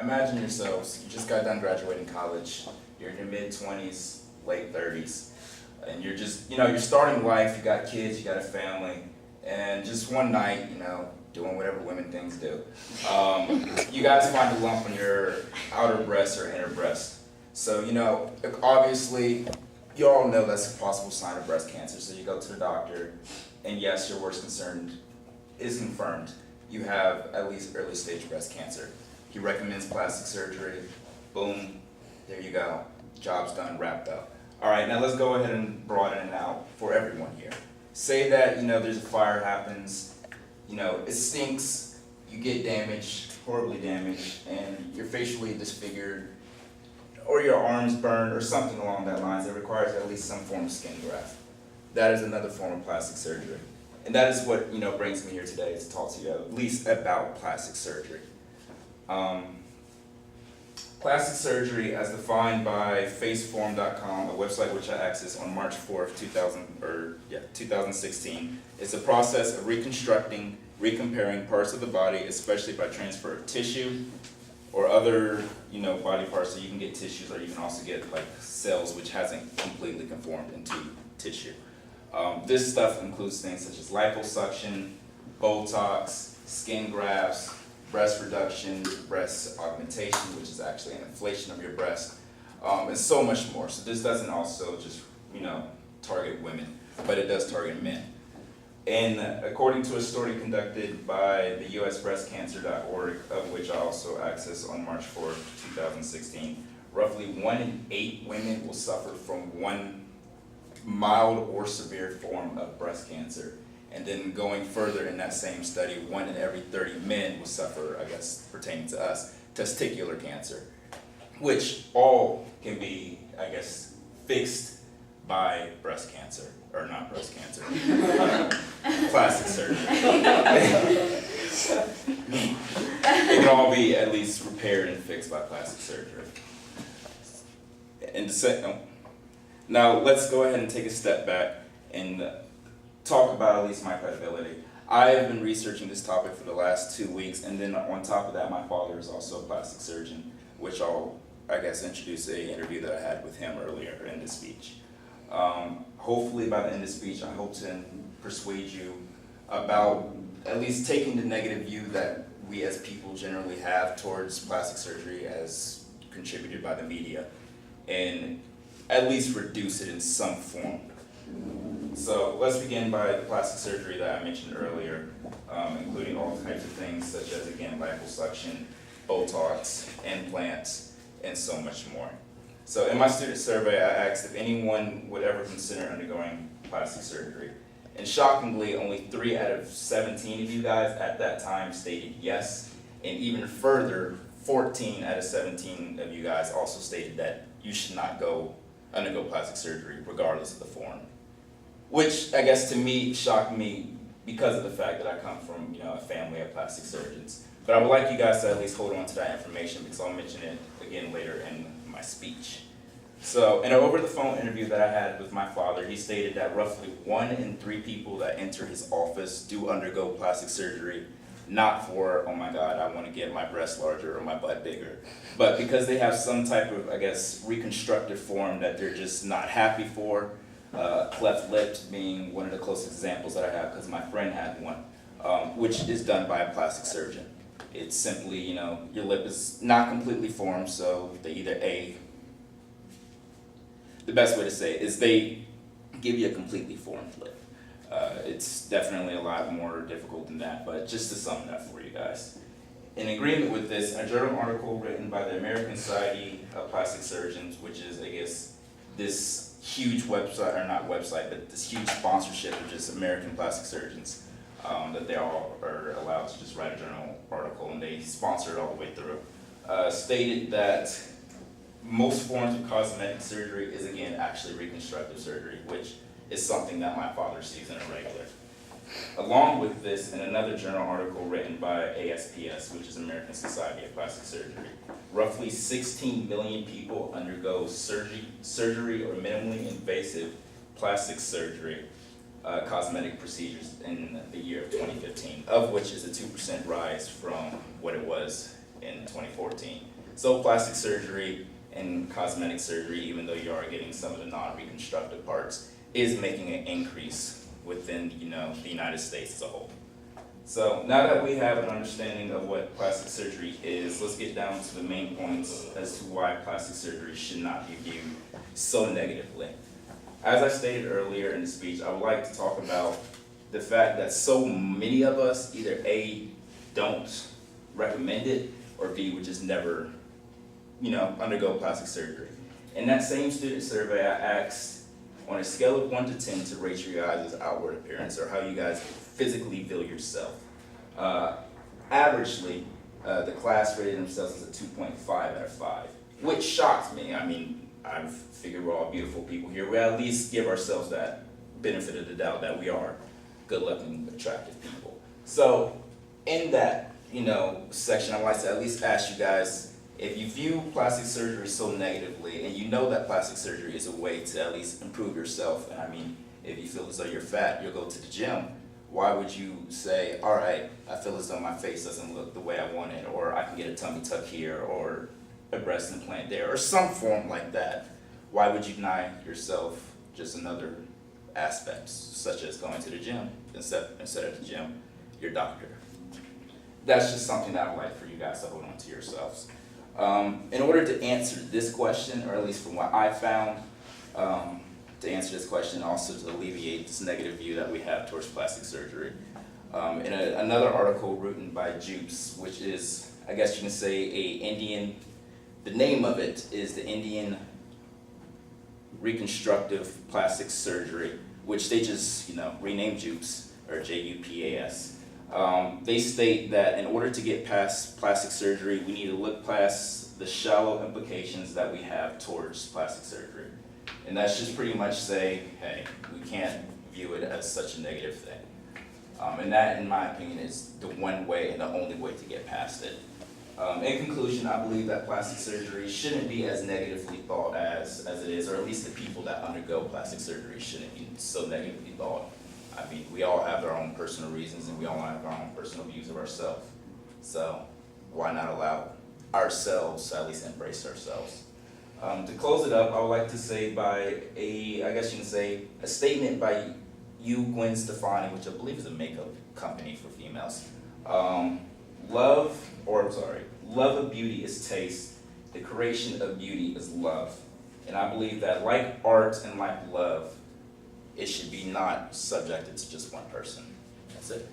imagine yourselves, you just got done graduating college, you're in your mid-20s, late 30s, and you're just, you're starting life, you got kids, you got a family, and just one night, doing whatever women things do, you guys find a lump on your outer breast or inner breast. So, obviously, you all know that's a possible sign of breast cancer, so you go to the doctor, and yes, your worst concern is confirmed. You have at least early stage breast cancer. He recommends plastic surgery. Boom, there you go. Job's done, wrapped up. All right, now let's go ahead and broaden it out for everyone here. Say that, there's a fire happens, it stinks, you get damaged, horribly damaged, and you're facially disfigured, or your arms burned, or something along that lines that requires at least some form of skin graft. That is another form of plastic surgery. And that is what, brings me here today to talk to you at least about plastic surgery. Plastic surgery, as defined by faceform.com, a website which I accessed on March 4th, 2016, is a process of reconstructing, recomparing parts of the body, especially by transfer of tissue or other, body parts. So you can get tissues, or you can also get like cells which hasn't completely conformed into tissue. This stuff includes things such as liposuction, Botox, skin grafts, breast reduction, breast augmentation, which is actually an inflation of your breast, and so much more. So this doesn't also just, target women, but it does target men. And according to a study conducted by the usbreastcancer.org, of which I also accessed on March 4th, 2016, roughly 1 in 8 women will suffer from one mild or severe form of breast cancer. And then going further in that same study, 1 in every 30 men will suffer, I guess, pertaining to us, testicular cancer, which all can be, I guess, fixed by breast cancer, or not breast cancer, plastic surgery. It can all be at least repaired and fixed by plastic surgery. And now let's go ahead and take a step back and talk about at least my credibility. I have been researching this topic for the last 2 weeks, and then on top of that, my father is also a plastic surgeon, which I'll, I guess, introduce an interview that I had with him earlier in this speech. Hopefully by the end of the speech, I hope to persuade you about at least taking the negative view that we as people generally have towards plastic surgery as contributed by the media, and at least reduce it in some form. So let's begin by the plastic surgery that I mentioned earlier, including all types of things such as, again, liposuction, Botox, implants, and so much more. So in my student survey, I asked if anyone would ever consider undergoing plastic surgery. And shockingly, only 3 out of 17 of you guys at that time stated yes. And even further, 14 out of 17 of you guys also stated that you should not undergo plastic surgery regardless of the form. Which, I guess, to me, shocked me because of the fact that I come from, a family of plastic surgeons. But I would like you guys to at least hold on to that information, because I'll mention it again later in my speech. So in an over-the-phone interview that I had with my father, he stated that roughly 1 in 3 people that enter his office do undergo plastic surgery, not for, oh my God, I want to get my breast larger or my butt bigger, but because they have some type of, I guess, reconstructive form that they're just not happy for. Cleft lip being one of the closest examples that I have, because my friend had one, which is done by a plastic surgeon. It's simply, your lip is not completely formed, so they either the best way to say it is they give you a completely formed lip. It's definitely a lot more difficult than that, but just to sum it up for you guys. In agreement with this, a journal article written by the American Society of Plastic Surgeons, which is, I guess, this huge website, or not website, but this huge sponsorship of just American plastic surgeons, that they all are allowed to just write a journal article, and they sponsor it all the way through, stated that most forms of cosmetic surgery is, again, actually reconstructive surgery, which is something that my father sees in a regular. Along with this, in another journal article written by ASPS, which is American Society of Plastic Surgery, roughly 16 million people undergo surgery or minimally invasive plastic surgery cosmetic procedures in the year of 2015, of which is a 2% rise from what it was in 2014. So plastic surgery and cosmetic surgery, even though you are getting some of the non-reconstructive parts, is making an increase within, the United States as a whole. So now that we have an understanding of what plastic surgery is, let's get down to the main points as to why plastic surgery should not be viewed so negatively. As I stated earlier in the speech, I would like to talk about the fact that so many of us either A, don't recommend it, or B, would just never, undergo plastic surgery. In that same student survey, I asked, on a scale of 1 to 10 to rate your guys' outward appearance, or how you guys physically feel yourself. Averagely, the class rated themselves as a 2.5 out of 5, which shocked me. I mean, I figured we're all beautiful people here. We at least give ourselves that benefit of the doubt that we are good-looking, attractive people. So, in that, section, I'd like to at least ask you guys, if you view plastic surgery so negatively, and you know that plastic surgery is a way to at least improve yourself, and I mean, if you feel as though you're fat, you'll go to the gym, why would you say, all right, I feel as though my face doesn't look the way I want it, or I can get a tummy tuck here, or a breast implant there, or some form like that? Why would you deny yourself just another aspect, such as going to the gym, instead of the gym, your doctor? That's just something that I'd like for you guys to hold on to yourselves. In order to answer this question, or at least from what I found, to answer this question, also to alleviate this negative view that we have towards plastic surgery, in another article written by Jupes, which is, I guess you can say, the name of it is the Indian Reconstructive Plastic Surgery, which they just, renamed Jupes, or JUPAS. They state that in order to get past plastic surgery, we need to look past the shallow implications that we have towards plastic surgery. And that's just pretty much say, hey, we can't view it as such a negative thing. And that, in my opinion, is the one way and the only way to get past it. In conclusion, I believe that plastic surgery shouldn't be as negatively thought as it is, or at least the people that undergo plastic surgery shouldn't be so negatively thought. I mean, we all have our own personal reasons, and we all have our own personal views of ourselves. So why not allow ourselves to at least embrace ourselves? To close it up, I would like to say a statement by Gwen Stefani, which I believe is a makeup company for females. Love of beauty is taste. The creation of beauty is love. And I believe that like art and like love, it should be not subjected to just one person. That's it.